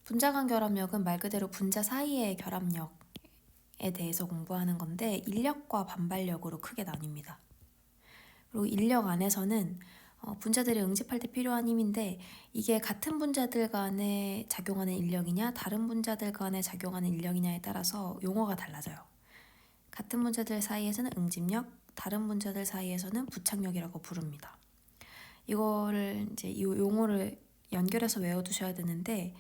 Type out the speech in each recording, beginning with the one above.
분자간 결합력은 말 그대로 분자 사이의 결합력에 대해서 공부하는 건데 인력과 반발력으로 크게 나뉩니다. 그리고 인력 안에서는 분자들이 응집할 때 필요한 힘인데 이게 같은 분자들 간에 작용하는 인력이냐 다른 분자들 간에 작용하는 인력이냐에 따라서 용어가 달라져요. 같은 분자들 사이에서는 응집력, 다른 분자들 사이에서는 부착력이라고 부릅니다. 이거를 이제 이 용어를 연결해서 외워두셔야 되는데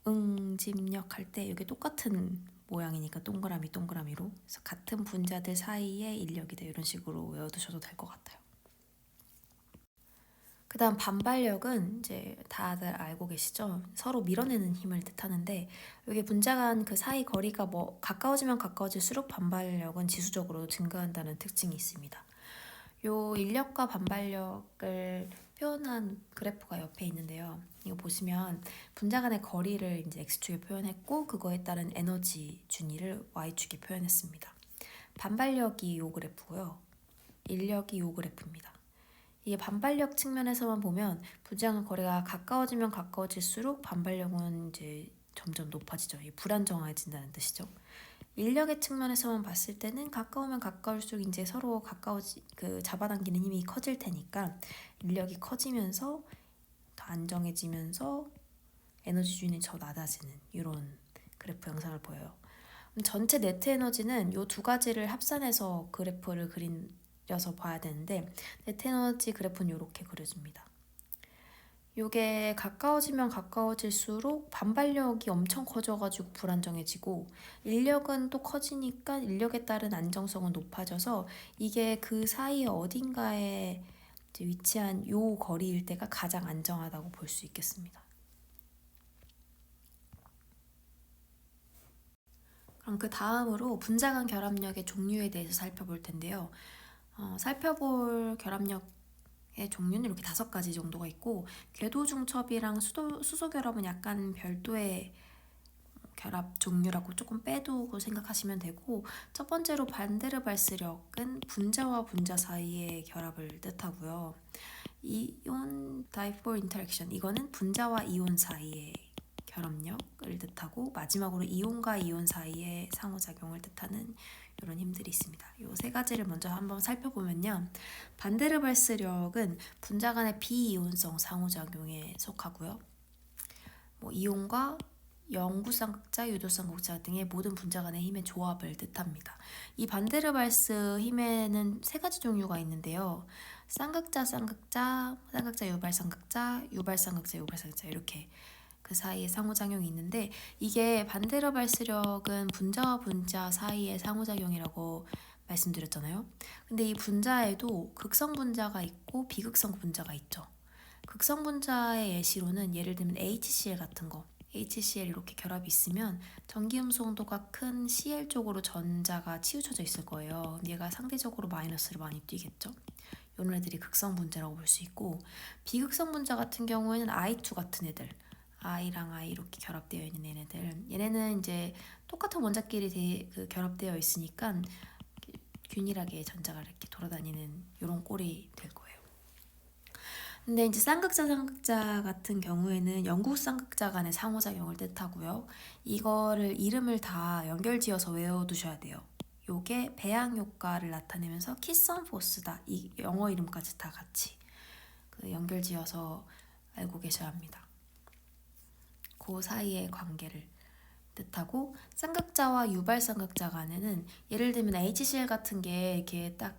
응집력 할 때 이게 똑같은 모양이니까 동그라미 동그라미로 그래서 같은 분자들 사이의 인력이다 이런 식으로 외워두셔도 될 것 같아요. 그 다음 반발력은 이제 다들 알고 계시죠? 서로 밀어내는 힘을 뜻하는데 여기 분자 간 그 사이 거리가 가까워지면 가까워질수록 반발력은 지수적으로 증가한다는 특징이 있습니다. 요 인력과 반발력을 표현한 그래프가 옆에 있는데요. 이거 보시면 분자 간의 거리를 이제 x축에 표현했고 그거에 따른 에너지 준위를 y축에 표현했습니다. 반발력이 요 그래프고요. 인력이 요 그래프입니다. 이게 반발력 측면에서만 보면 분자 간 거리가 가까워지면 가까워질수록 반발력은 이제 점점 높아지죠. 불안정해진다는 뜻이죠. 인력의 측면에서만 봤을 때는 가까우면 가까울수록 이제 서로 잡아당기는 힘이 커질 테니까 인력이 커지면서 더 안정해지면서 에너지 준이 더 낮아지는 이런 그래프 영상을 보여요. 전체 네트 에너지는 이 두 가지를 합산해서 그래프를 그려서 봐야 되는데 네트 에너지 그래프는 이렇게 그려집니다. 요게 가까워지면 가까워질수록 반발력이 엄청 커져가지고 불안정해지고 인력은 또 커지니까 인력에 따른 안정성은 높아져서 이게 그 사이 어딘가에 위치한 요 거리일 때가 가장 안정하다고 볼 수 있겠습니다. 그럼 그 다음으로 분자 간 결합력의 종류에 대해서 살펴볼 텐데요. 살펴볼 결합력의 종류는 이렇게 5가지 정도가 있고 궤도 중첩이랑 수소 결합은 약간 별도의 결합 종류라고 조금 빼두고 생각하시면 되고 첫 번째로 반데르발스력은 분자와 분자 사이의 결합을 뜻하고요. 이온 다이폴 인터랙션 이거는 분자와 이온 사이의 결합력을 뜻하고 마지막으로 이온과 이온 사이의 상호작용을 뜻하는 이런 힘들이 있습니다. 이 3가지를 먼저 한번 살펴보면요. 반데르발스력은 분자 간의 비이온성 상호작용에 속하고요. 이온과 영구쌍극자, 유도쌍극자 등의 모든 분자 간의 힘의 조합을 뜻합니다. 이 반데르발스 힘에는 3가지 종류가 있는데요. 쌍극자, 쌍극자, 쌍극자, 유발쌍극자, 유발쌍극자, 유발쌍극자 이렇게 그 사이에 상호작용이 있는데 이게 반데르발스력은 분자와 분자 사이의 상호작용이라고 말씀드렸잖아요. 근데 이 분자에도 극성 분자가 있고 비극성 분자가 있죠. 극성 분자의 예시로는 예를 들면 HCl 같은 거 HCl 이렇게 결합이 있으면 전기음수온도가 큰 Cl 쪽으로 전자가 치우쳐져 있을 거예요. 얘가 상대적으로 마이너스를 많이 띄겠죠. 이런 애들이 극성 분자라고 볼 수 있고 비극성 분자 같은 경우에는 I2 같은 애들 I랑 I 이렇게 결합되어 있는 얘네는 이제 똑같은 원자끼리 결합되어 있으니까 균일하게 전자가 이렇게 돌아다니는 이런 꼴이 될 거예요. 근데 이제 쌍극자, 쌍극자 같은 경우에는 영구 쌍극자 간의 상호작용을 뜻하고요. 이거를 이름을 다 연결지어서 외워두셔야 돼요. 요게 배양 효과를 나타내면서 키선 포스다. 이 영어 이름까지 다 같이 연결지어서 알고 계셔야 합니다. 그 사이의 관계를 뜻하고 쌍극자와 유발쌍극자 간에는 예를 들면 HCl 같은 게 이렇게 딱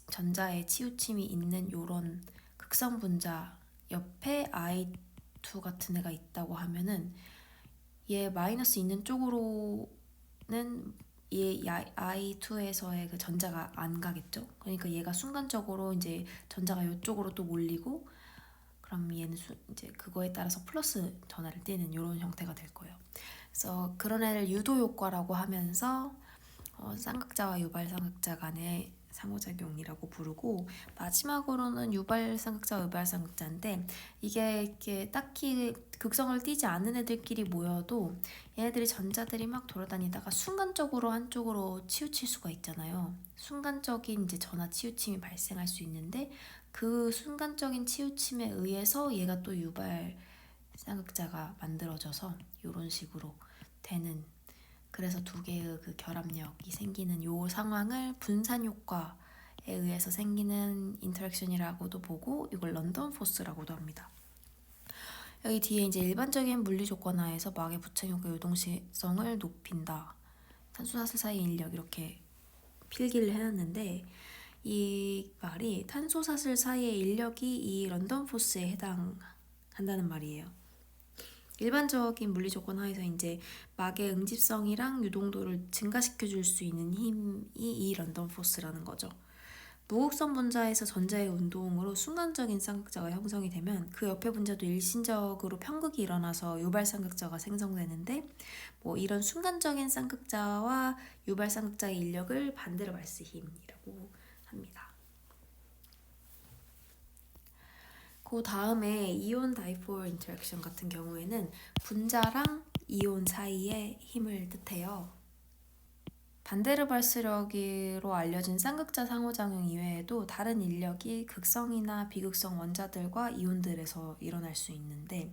전자의 치우침이 있는 요런 극성 분자 옆에 I2 같은 애가 있다고 하면은 얘 마이너스 있는 쪽으로는 얘 I2에서의 그 전자가 안 가겠죠. 그러니까 얘가 순간적으로 이제 전자가 이쪽으로 또 몰리고 그럼 얘는 이제 그거에 따라서 플러스 전하를 띠는 이런 형태가 될 거예요. 그래서 그런 애를 유도 효과라고 하면서 쌍극자와 유발쌍극자 간의 상호작용이라고 부르고 마지막으로는 유발쌍극자, 유발쌍극자인데 이게 이렇게 딱히 극성을 띠지 않는 애들끼리 모여도 얘네들이 전자들이 막 돌아다니다가 순간적으로 한쪽으로 치우칠 수가 있잖아요. 순간적인 이제 전하 치우침이 발생할 수 있는데 그 순간적인 치우침에 의해서 얘가 또 유발 쌍극자가 만들어져서 이런 식으로 되는, 그래서 두 개의 그 결합력이 생기는 요 상황을 분산 효과에 의해서 생기는 인터랙션이라고도 보고 이걸 런던 포스라고도 합니다. 여기 뒤에 이제 일반적인 물리 조건 하에서 막의 부착 효과 유동성을 높인다. 탄소사슬 사이의 인력 이렇게 필기를 해놨는데 이 말이 탄소사슬 사이의 인력이 이 런던 포스에 해당한다는 말이에요. 일반적인 물리 조건 하에서 이제 막의 응집성이랑 유동도를 증가시켜 줄 수 있는 힘이 이 런던 포스라는 거죠. 무극성 분자에서 전자의 운동으로 순간적인 쌍극자가 형성이 되면 그 옆에 분자도 일신적으로 편극이 일어나서 유발 쌍극자가 생성되는데 이런 순간적인 쌍극자와 유발 쌍극자의 인력을 반데르발스 힘이라고 합니다. 그 다음에 이온 다이폴 인터랙션 같은 경우에는 분자랑 이온 사이의 힘을 뜻해요. 반데르발스력으로 알려진 쌍극자 상호작용 이외에도 다른 인력이 극성이나 비극성 원자들과 이온들에서 일어날 수 있는데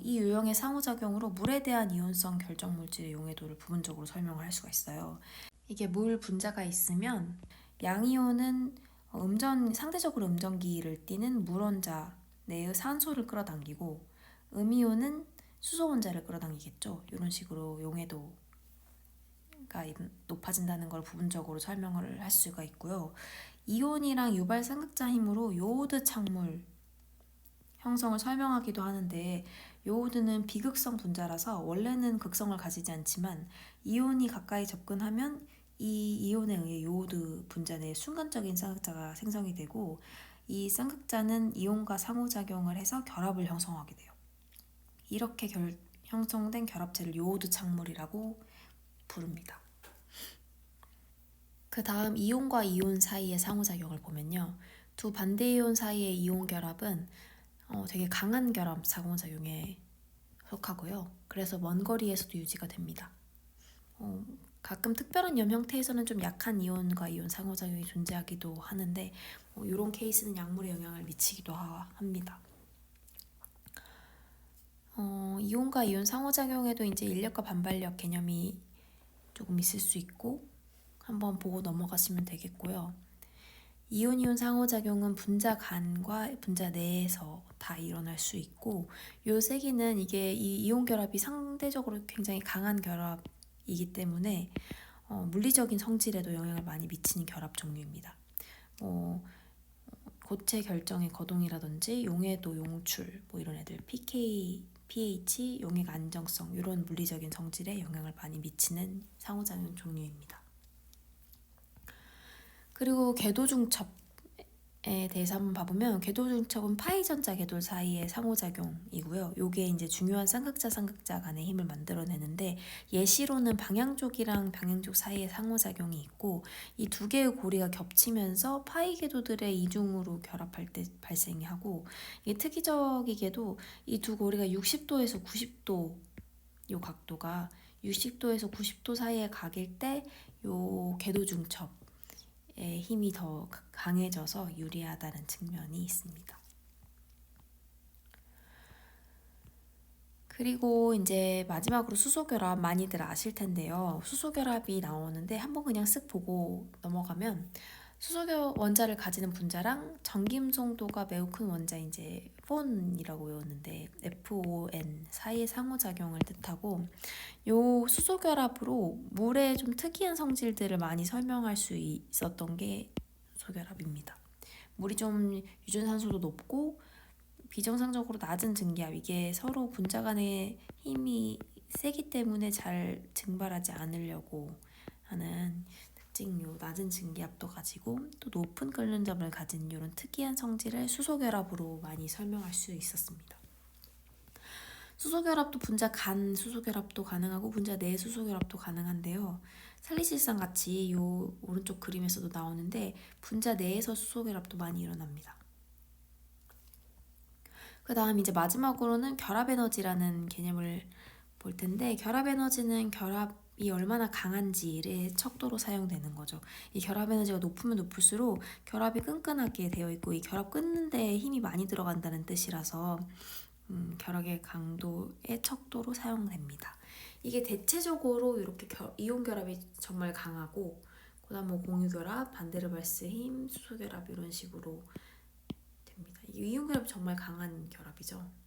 이 유형의 상호작용으로 물에 대한 이온성 결정 물질의 용해도를 부분적으로 설명을 할 수가 있어요. 이게 물 분자가 있으면 양이온은 상대적으로 음전기를 띠는 물 원자 내의 산소를 끌어당기고 음이온은 수소 원자를 끌어당기겠죠. 이런 식으로 용해도가 높아진다는 걸 부분적으로 설명을 할 수가 있고요. 이온이랑 유발 쌍극자 힘으로 요오드 착물 형성을 설명하기도 하는데 요오드는 비극성 분자라서 원래는 극성을 가지지 않지만 이온이 가까이 접근하면 이 이온에 의해 요오드 분자 내에 순간적인 쌍극자가 생성이 되고 이 쌍극자는 이온과 상호작용을 해서 결합을 형성하게 돼요. 이렇게 형성된 결합체를 요오드 착물이라고 부릅니다. 그 다음 이온과 이온 사이의 상호작용을 보면요. 두 반대 이온 사이의 이온 결합은 되게 강한 결합 상호작용에 속하고요. 그래서 먼 거리에서도 유지가 됩니다. 가끔 특별한 염 형태에서는 좀 약한 이온과 이온 상호작용이 존재하기도 하는데 이런 케이스는 약물에 영향을 미치기도 합니다. 이온과 이온 상호작용에도 이제 인력과 반발력 개념이 조금 있을 수 있고 한번 보고 넘어가시면 되겠고요. 이온 상호작용은 분자 간과 분자 내에서 다 일어날 수 있고 요 세기는 이게 이 이온 결합이 상대적으로 굉장히 강한 결합이기 때문에 물리적인 성질에도 영향을 많이 미치는 결합 종류입니다. 고체 결정의 거동이라든지 용해도, 용출 이런 애들, pK, pH, 용액 안정성 이런 물리적인 성질에 영향을 많이 미치는 상호작용 종류입니다. 그리고 궤도중첩에 대해서 한번 봐보면 궤도중첩은 파이전자 궤돌 사이의 상호작용이고요. 요게 이제 중요한 쌍극자 간의 힘을 만들어내는데 예시로는 방향족이랑 방향족 사이의 상호작용이 있고 이 두 개의 고리가 겹치면서 파이 궤도들의 이중으로 결합할 때 발생이 하고 이게 특이적이게도 이 두 고리가 60도에서 90도 요 각도가 60도에서 90도 사이의 각일 때 요 궤도중첩 힘이 더 강해져서 유리하다는 측면이 있습니다. 그리고 이제 마지막으로 수소결합 많이들 아실 텐데요. 수소결합이 나오는데 한번 그냥 쓱 보고 넘어가면 원자를 가지는 분자랑 전김송도가 매우 큰 원자 이제 폰이라고 외웠는데 FON 사이의 상호작용을 뜻하고 요 수소결합으로 물의 좀 특이한 성질들을 많이 설명할 수 있었던 게 수소결합입니다. 물이 좀 유전산소도 높고 비정상적으로 낮은 증기압, 이게 서로 분자 간의 힘이 세기 때문에 잘 증발하지 않으려고 하는 특징, 낮은 증기압도 가지고 또 높은 끓는 점을 가진 이런 특이한 성질을 수소결합으로 많이 설명할 수 있었습니다. 수소결합도 분자 간 수소결합도 가능하고 분자 내 수소결합도 가능한데요. 살리실산 같이 이 오른쪽 그림에서도 나오는데 분자 내에서 수소결합도 많이 일어납니다. 그 다음 이제 마지막으로는 결합에너지라는 개념을 볼 텐데 결합에너지는 결합이 얼마나 강한지의 척도로 사용되는 거죠. 이 결합에너지가 높으면 높을수록 결합이 끈끈하게 되어 있고 이 결합 끊는 데 힘이 많이 들어간다는 뜻이라서 결합의 강도의 척도로 사용됩니다. 이게 대체적으로 이렇게 이온 결합이 정말 강하고, 그다음 뭐 공유 결합, 반데르발스 힘, 수소 결합 이런 식으로 됩니다. 이 이온 결합이 정말 강한 결합이죠.